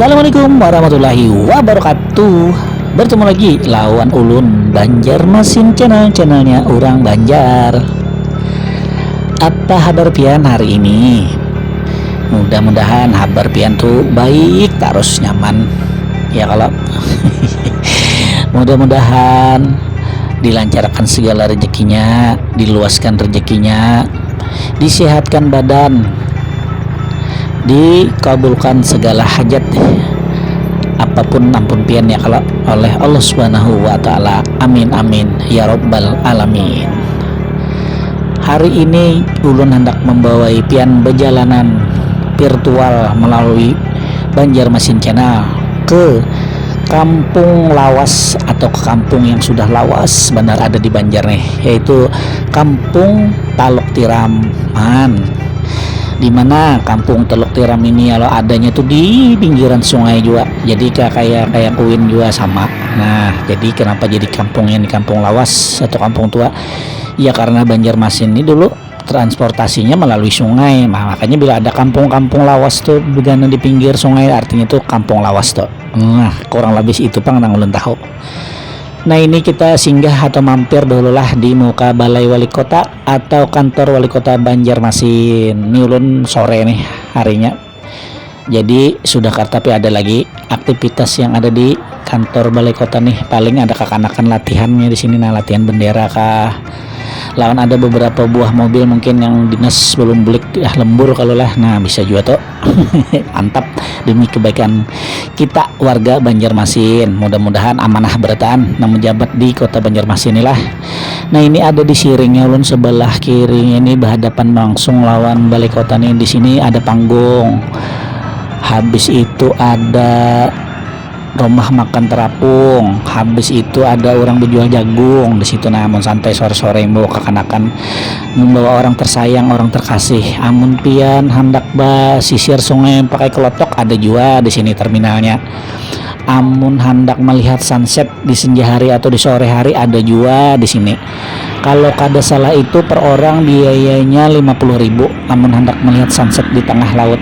Assalamualaikum warahmatullahi wabarakatuh. Bertemu lagi lawan ulun Banjarmasin channelnya orang Banjar. Apa kabar pian hari ini? Mudah-mudahan kabar pian tuh baik, terus nyaman. Ya kalau mudah-mudahan dilancarkan segala rezekinya, diluaskan rezekinya, disehatkan badan, dikabulkan segala hajat apapun ampun pian ya kalau oleh Allah Subhanahu wa taala. Amin amin ya rabbal alamin. Hari ini ulun hendak membawai pian perjalanan virtual melalui Banjarmasin channel ke kampung lawas atau ke kampung yang sudah lawas benar ada di Banjar nih, yaitu Kampung Talok Tiram, dimana kampung Teluk Tiram ini kalau adanya tuh di pinggiran sungai juga, jadi kayak Kuin juga sama. Nah, jadi kenapa jadi kampungnya ini kampung lawas atau kampung tua? Ya karena Banjarmasin ini dulu transportasinya melalui sungai, makanya bila ada kampung-kampung lawas tuh begana di pinggir sungai, artinya tuh kampung lawas tuh. Nah, kurang lebih itu pang nang ulun tahu. Nah, ini kita singgah atau mampir dululah di muka Balai Wali Kota atau kantor Wali Kota Banjarmasin. Ini ulun sore nih harinya. Jadi sudah tapi ada lagi aktivitas yang ada di kantor Balai Kota nih. Paling ada kekanakan latihannya di sini, nah latihan bendera kah. Lawan ada beberapa buah mobil mungkin yang dinas belum beli lembur kalau lah. Nah, bisa juga tuh. Mantap, demi kebaikan kita warga Banjarmasin. Mudah-mudahan amanah bertahan namun menjabat di kota Banjarmasin inilah. Nah, ini ada di siringnya ulun sebelah kiri ini berhadapan langsung lawan Balai Kota nih. Di sini ada panggung. Habis itu ada rumah makan terapung, habis itu ada orang berjual jagung di situ. Namun santai sore-sore membawa kekanakan, membawa orang tersayang, orang terkasih. Amun pian hendak sisir sungai pakai kelotok ada juga di sini terminalnya. Amun hendak melihat sunset di senja hari atau di sore hari ada juga di sini. Kalau kada salah itu per orang biayanya 50.000. Amun hendak melihat sunset di tengah laut,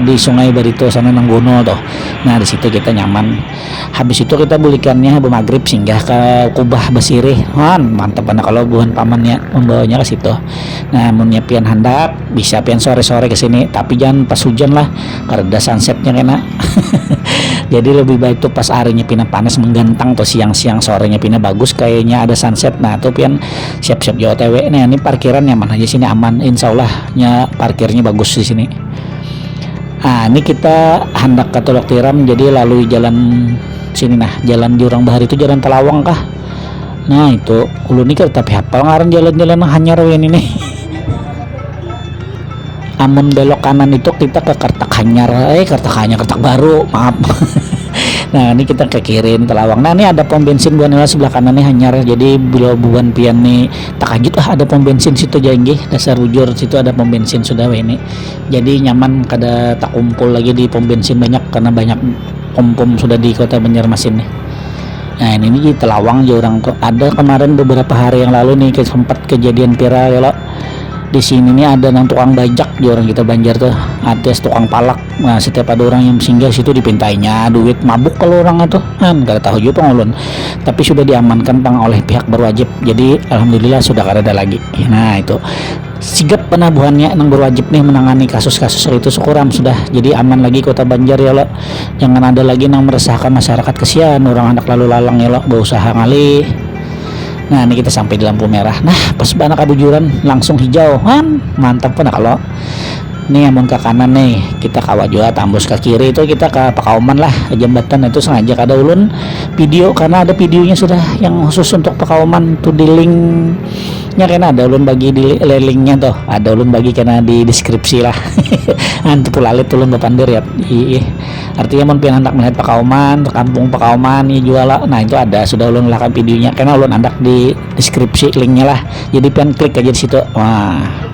di Sungai Barito sana nang gunung tuh. Nah, di situ kita nyaman. Habis itu kita bulikannya maghrib singgah ke Kubah Basirih. Mantap banget kalau buhan pamannya membawanya ke situ. Nah, amunnya pian hendak bisa pian sore-sore ke sini, tapi jangan pas hujan lah karena sunsetnya kena. Jadi lebih baik tuh pas harinya pina panas menggantang tuh, siang-siang sorenya pina bagus kayaknya ada sunset. Nah, tuh pian siap-siap jauh TW nih. Ini parkiran nyaman aja sini, aman insyaallah nya parkirnya bagus di sini. Nah, ini kita hendak ke Teluk Tiram, jadi lalui jalan sini. Nah, jalan Jurang Bahari itu jalan Telawang kah? Nah, itu ulun ini tapi hafal ngaran jalan-jalan hanyar ini nih. Amun belok kanan itu kita ke Kertak Hanyar, Kertak Baru, maaf. Nah, ini kita ke kiri Telawang. Nah, ini ada pom bensin buan sebelah kanan nih Hanyar. Jadi bila buan pian nih takajut ada pom bensin situ janggih dasar bujur situ ada pom bensin sudah ini. Jadi nyaman kada tak kumpul lagi di pom bensin banyak karena banyak pom sudah di kota Banjarmasin nih. Nah, ini di Telawang orang tuh ada kemarin beberapa hari yang lalu nih sempat kejadian viral ya. Di sini nih ada nang tukang bajak di orang kita Banjar tuh, atas tukang palak. Nah, setiap ada orang yang singgah situ dipintainya duit, mabuk kalau orang itu kan gak tahu juga pengulun, tapi sudah diamankan oleh pihak berwajib. Jadi alhamdulillah sudah kada ada lagi. Nah, itu sigap penabuhannya nang berwajib nih menangani kasus-kasus itu syukuram sudah jadi aman lagi kota Banjar ya lo. Jangan ada lagi nang meresahkan masyarakat, kesian orang anak lalu lalang ya lo, berusaha ngalih. Nah, ini kita sampai di lampu merah. Nah, pas anak abujuran langsung hijau mantap pun. Kalau nih amun ke kanan nih kita kawat juga, tambus ke kiri itu kita ke Pakauman lah, ke jembatan itu sengaja kada ulun video karena ada videonya sudah yang khusus untuk Pakauman tuh di linknya, kena ada ulun bagi di linknya tuh, ada ulun bagi kena di deskripsi lah. Antu pulalit ulun bapandir ya. Artinya mun pian hendak melihat Pakauman, kampung Pakauman ya jual lah. Nah, itu ada sudah ulun lakukan videonya karena ulun hendak di deskripsi linknya lah. Jadi pian klik aja di situ. Wah.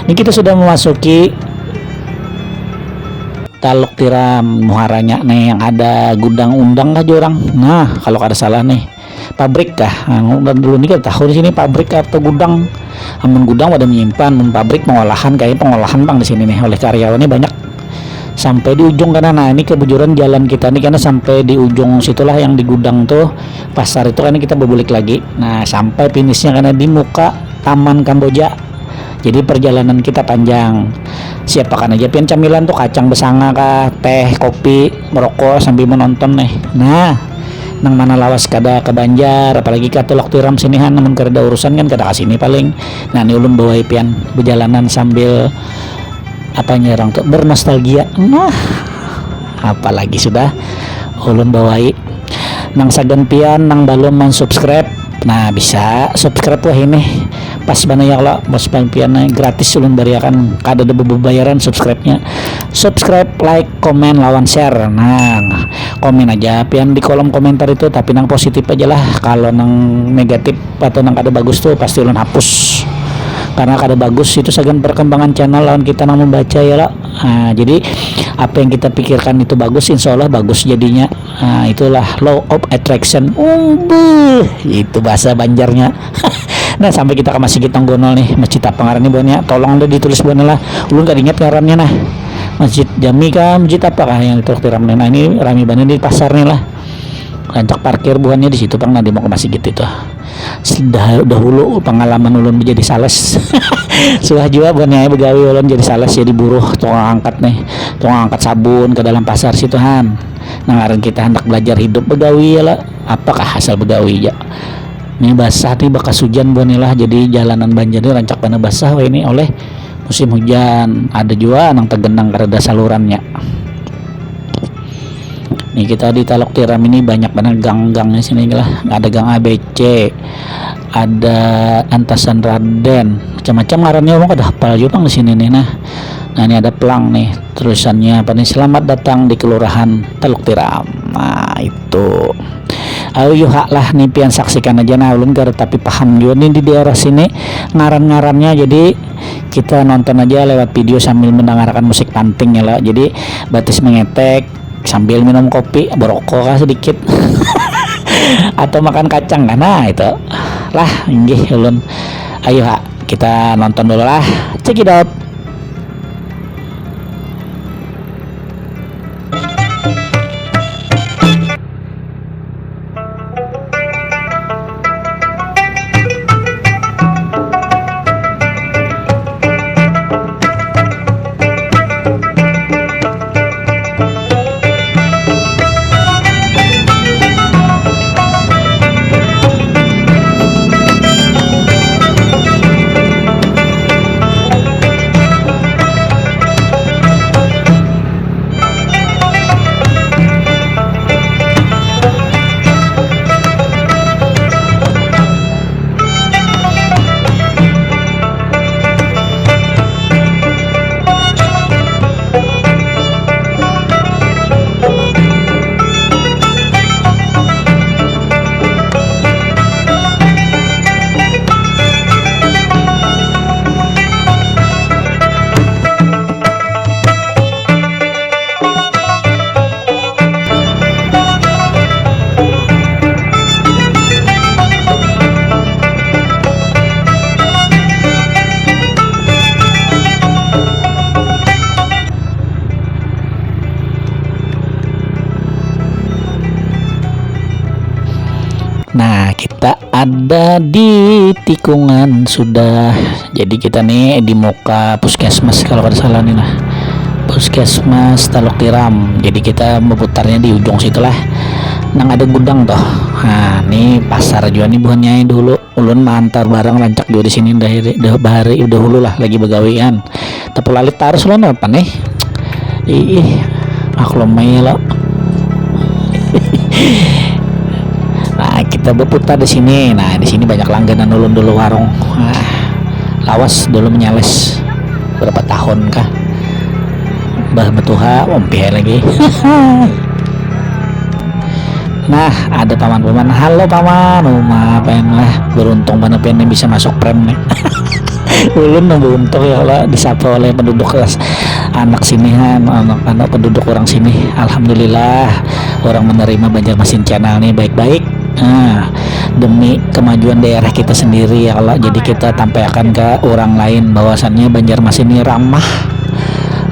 Ini kita sudah memasuki Talok Tiram muharanya nih, yang ada gudang undang kah jorang. Nah, kalau kada salah nih pabrik kah. Nah, dulu nih kita tahu di sini pabrik atau gudang. Amun gudang pada menyimpan, pabrik pengolahan, kayak pengolahan bang di sini nih oleh karyawannya banyak. sampai di ujung karena nah ini kebujuran jalan kita nih karena sampai di ujung situlah yang di gudang tuh pasar itu kan kita berbulik lagi. Nah sampai finishnya karena di muka Taman Kamboja. Jadi perjalanan kita panjang. Siapakan aja pian camilan tuh kacang besanga kah, teh, kopi, merokok sambil menonton nih. Nah nang mana lawas kada ke Banjar apalagi ka Telok Tiram sinihan namun kada urusan kan kada kasini paling. Nah ini ulun bawa pian berjalanan sambil apa nyerang tuh bernostalgia. Nah apalagi sudah ulun bawai nang sagan pian nang belum mensubscribe. Nah bisa subscribe wah ini pas bana ya lah bos pian gratis ulun bariakan kada ada bayaran subscribe-nya. Subscribe, like, komen, lawan share. Nah komen aja pian di kolom komentar itu tapi nang positif aja lah. Kalau nang negatif atau nang kada bagus tuh pasti ulun hapus karena kada bagus itu segan perkembangan channel lawan kita nang membaca ya lah. Nah, jadi apa yang kita pikirkan itu bagus insya Allah bagus jadinya. Nah, itulah law of attraction. Itu bahasa Banjarnya. Nah sampai kita ke Masjid Tonggonol nih, masjid apa ngarannya buannya tolong udah ditulis buannya lah ulun gak ingat ngarannya. Nah Masjid Jami kah masjid apa kah yang Telok Tiram. Nah ini rame banget di pasar nih lah, rancak parkir buannya di situ pang nanti mau ke masjid gitu. Dahulu pengalaman ulun menjadi sales suah juga bukannya begawi ulun jadi sales jadi buruh tukang angkat nih, tukang angkat sabun ke dalam pasar situ han. Nangaran kita hendak belajar hidup begawi ya lah, apakah hasil begawi ya ini basah nih bekas hujan buanilah jadi jalanan Banjar ini rancak bana basah wah ini oleh musim hujan. Ada juga nang tegenang karena salurannya. Nih kita di Telok Tiram ini banyak banget gang-gangnya sini lah. Ada gang ABC, ada Antasan Raden, macam-macam ngarannya mau kada hafal juga di sini nih. Nah ini ada pelang nih tulisannya apa nih, selamat datang di Kelurahan Telok Tiram. Nah itu ayo hak lah nih pian saksikan aja nah ulun gara tapi paham juga nih di daerah sini ngaran-ngarannya. Jadi kita nonton aja lewat video sambil mendengarkan musik panting ya lah. Jadi batis mengetek sambil minum kopi berokok kah sedikit atau makan kacang kan. Nah itu lah inggih ulun. Ayo hak kita nonton dulu lah, check it out. Nah kita ada di tikungan sudah. Jadi kita nih di muka puskesmas kalau kada salah nih nah, puskesmas Telok Tiram. Jadi kita memutarnya di ujung situlah nang ada gudang toh. Nah ini pasar juga nih buahnya dulu ulun mantar barang rancak juga di sini bahari udah hulu lah lagi begawian. Tapi lalit tarus ulun apa nih? Ih maklumai lo. Nah kita berputar di sini. Nah di sini banyak langganan ulun dulu warung. Nah, lawas dulu menyales berapa tahun kah? Bah betuha ompih lagi. Nah ada paman-paman. Halo paman, maafin lah beruntung mana pengen bisa masuk prem nih. Ulun beruntung ya Allah disapa oleh penduduk kelas anak sinihan, anak-anak penduduk orang sini. Alhamdulillah orang menerima Banjarmasin channel nih baik-baik. Nah, demi kemajuan daerah kita sendiri ya Allah, jadi kita tampilkan ke orang lain bahwasannya Banjarmasin ini ramah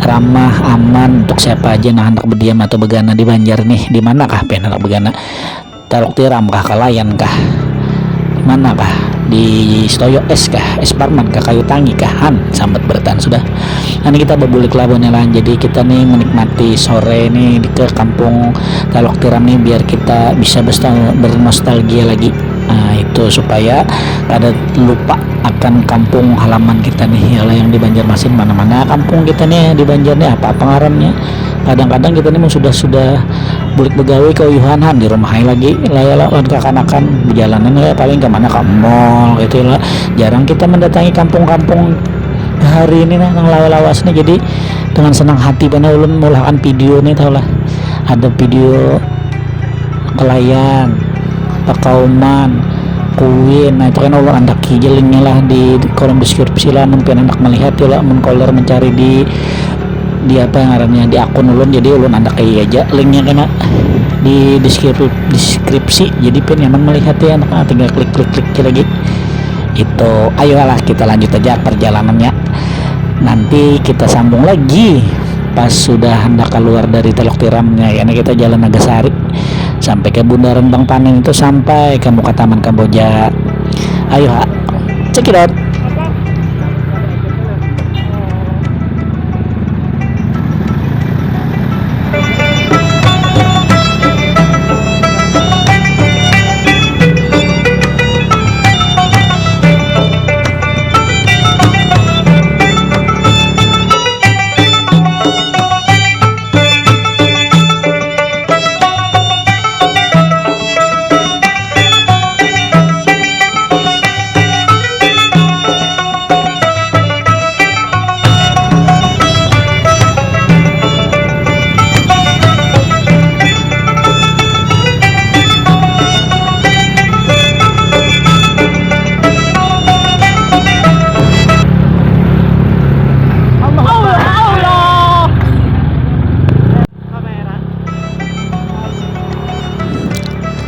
ramah, aman untuk siapa aja nah hendak berdiam atau begana di Banjar nih. Di manakah pian hendak begana? Talok Tiram kah, Kalayan kah, mana kah, di Stoyo es kah, es Parman kah, Kayu Tangi kah, Han sambat bertahan sudah. Ini kita berbulik labuan lah, jadi kita nih menikmati sore nih ke kampung Talok Tiram nih biar kita bisa bernostalgia lagi. Nah itu supaya kada lupa akan kampung halaman kita nih yang di Banjarmasin. Mana-mana kampung kita nih di Banjar nih apa ngarannya. Kadang-kadang kita nih sudah bulik begawe ke Yuhanan di rumah lagi lah kakanakan perjalanan ya paling kemana ke mall gitu lah. Jarang kita mendatangi kampung-kampung hari ini nah nang lawas nih. Jadi dengan senang hati pada ulun mulakan video nih tau lah, ada video Kalayan, Pakauman, Kuin. Nah itu kan ulun andak jelingnya lah di kolom deskripsi lah, mungkin anak melihat ya lah mengkoler mencari di apa ngarannya di akun ulun. Jadi ulun andak kayak aja linknya kena di deskripsi, jadi pen nyaman melihat ya anak tinggal klik lagi itu. Ayolah kita lanjut aja perjalanannya, nanti kita sambung lagi pas sudah hendak keluar dari Talok Tiramnya ya. Kita jalan Nagasari sampai ke Bundaran Bang Panen itu, sampai ke muka Taman Kamboja. Ayo check it out.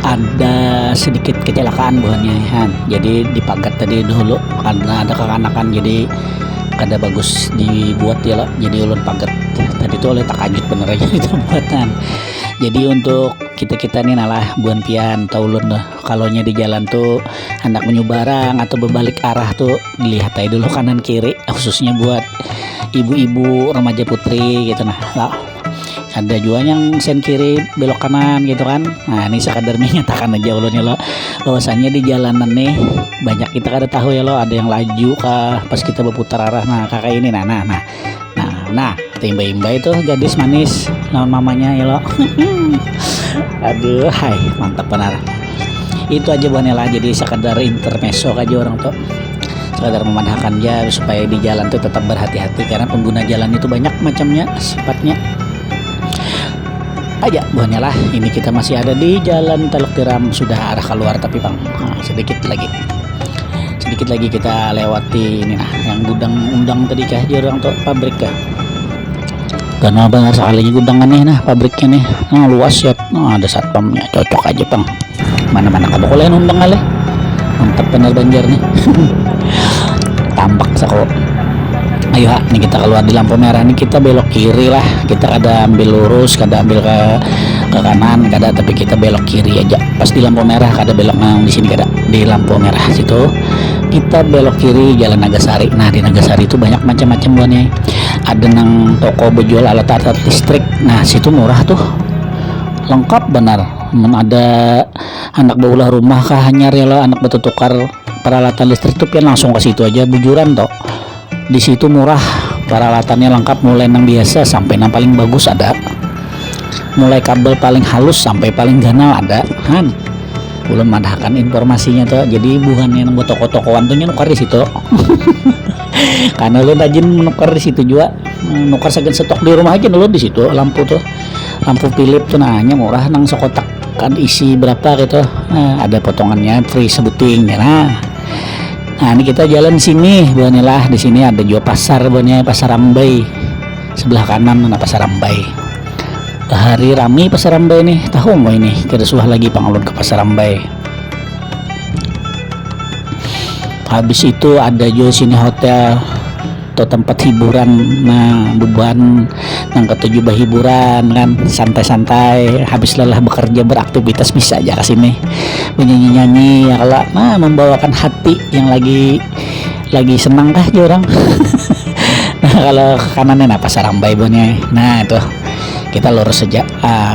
Ada sedikit kecelakaan buahnya Han. Jadi dipagat tadi dulu karena ada kekanakan, jadi kada bagus dibuat ya lah. Jadi ulun pagat tadi tuh oleh takajut bener aja itu buatan. Jadi untuk kita nih nalah buan pian tau ulun dah kalaunya di jalan tuh hendak menyubarang atau berbalik arah tuh dilihat aja dulu kanan kiri, khususnya buat ibu-ibu remaja putri gitu. Nah lah, ada juga yang sen kiri belok kanan gitu kan. Nah ini sekadar menyatakan aja ulunnya lo bahwasannya di jalanan nih banyak kita kada tahu ya lo, ada yang laju kah pas kita berputar arah. Nah kakak ini nah timba-imba itu gadis manis lawan mamanya ya lo. Aduh hai mantap benar. Itu aja buahnya lah, jadi sekadar intermezzo aja orang tuh, sekadar memandangkan aja supaya di jalan tuh tetap berhati-hati karena pengguna jalan itu banyak macamnya sifatnya aja buahnya lah. Ini kita masih ada di jalan Talok Tiram, sudah arah keluar tapi bang sedikit lagi kita lewati ini nah yang gudang undang tadi kah orang tuh pabrik kah, karena benar sekali gudang nih nah pabriknya nih. Nah luas ya, ada satpamnya, cocok aja bang, mana-mana kamu kalian undang kali mantap bener Banjar nih. Tampak sako. Ayo nih kita keluar di lampu merah nih, kita belok kiri lah, kita kada ambil lurus, kada ambil ke kanan kada, tapi kita belok kiri aja pas di lampu merah, kada belok nang di sini kada, di lampu merah situ kita belok kiri jalan Nagasari. Nah di Nagasari itu banyak macam-macam buahnya, ada nang toko berjual alat-alat listrik. Nah situ murah tuh, lengkap benar. Ada anak baulah rumah kah hanyar ya lo, anak betul tukar peralatan listrik tuh pian langsung ke situ aja bujuran toh. Di situ murah, peralatannya lengkap mulai yang biasa sampai yang paling bagus ada, mulai kabel paling halus sampai paling ganal ada. Han belum madahkan informasinya tuh, jadi bukan yang buat toko-tokoan tuh nukar di situ. Karena lu rajin menukar di situ juga, nukar segan stok di rumah aja dulu di situ. Lampu tuh lampu Philip tuh nanya murah nang sekotak kan isi berapa gitu. Nah, ada potongannya free sebuting ya. Nah ini kita jalan sini buahnya lah, di sini ada juga pasar buahnya, pasar Rambai sebelah kanan. Ada pasar Rambai, hari rami pasar Rambai nih, tahu mau ini kedesuah lagi pangalun ke pasar Rambai. Habis itu ada juga sini hotel atau tempat hiburan. Nah beban yang ketujuh hiburan kan, santai-santai habis lelah bekerja beraktivitas bisa aja ke sini menyanyi-nyanyi ya kalau membawakan hati yang lagi senang kah ya orang. Nah kalau ke kanannya nah pasar Rambai Bonya. Nah itu kita lurus saja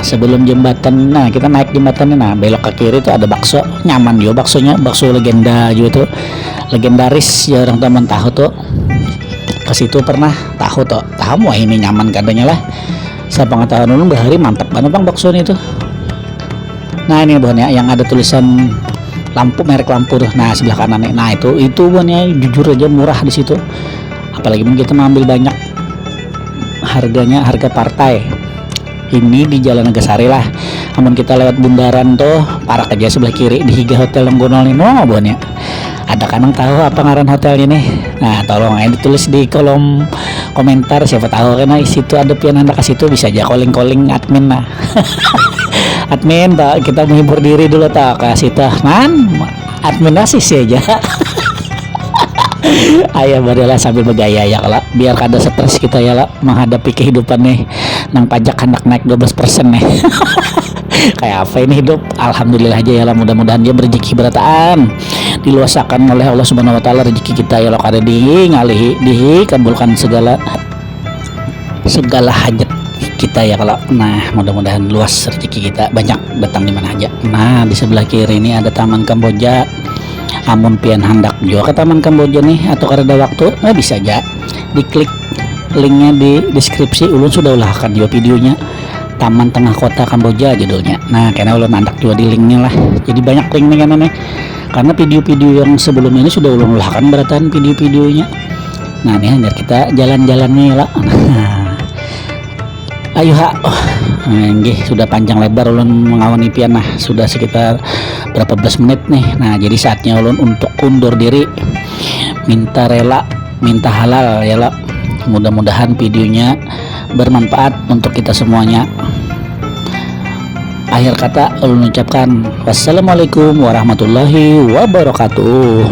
sebelum jembatan. Nah kita naik jembatannya, nah belok ke kiri itu ada bakso nyaman juga, baksonya bakso legenda juga tuh, legendaris ya orang teman tahu tuh. Ke situ pernah tahu tuh, tahu wah ini nyaman katanya lah. Saya pengetahuan dulu bahari mantap banget bang bakso itu. Nah ini bukannya yang ada tulisan lampu, merek lampu tuh. Nah sebelah kanan nih, nah itu bukannya jujur aja murah di situ. Apalagi kita mengambil banyak, harganya harga partai. Ini di Jalan Nagasari lah. Namun kita lewat bundaran tuh parah aja sebelah kiri di Higa Hotel yang gonol ini. Oh bukannya ada kanang tahu apa ngaran hotel ini. Nah tolong ditulis di kolom komentar, siapa tahu karena di situ ada pian anda ke situ bisa aja calling admin lah. Admin tak kita menghibur diri dulu tak ke situ man admin asis aja. Ayah barilah sambil bergaya ya kalau biar kada stres kita ya lah menghadapi kehidupan nih nang pajak hendak naik 12% nih. Kayak apa ini hidup, alhamdulillah aja ya lah, mudah-mudahan dia berjeki berataan diluasakan oleh Allah Subhanahu wa taala rezeki kita ya lo kada ngalihi kabulkan segala hajat kita ya kalau. Nah mudah-mudahan luas rezeki kita, banyak datang di mana aja. Nah di sebelah kiri ini ada Taman Kamboja. Amun pian hendak juga ke Taman Kamboja nih atau kada waktu, bisa aja diklik linknya di deskripsi. Ulun sudah ulahkan juga videonya, Taman Tengah Kota Kamboja judulnya. Nah karena ulun hendak juga di linknya lah, jadi banyak link nih karena video-video yang sebelumnya ini sudah ulun ulahkan beratan video-videonya. Nah ini hanya kita jalan-jalannya lah. Ayo sudah panjang lebar ulun mengawani pian, nah sudah sekitar berapa belas menit nih. Nah jadi saatnya ulun untuk undur diri, minta rela minta halal ya lah. Mudah-mudahan videonya bermanfaat untuk kita semuanya. Akhir kata ulun ucapkan wassalamualaikum warahmatullahi wabarakatuh.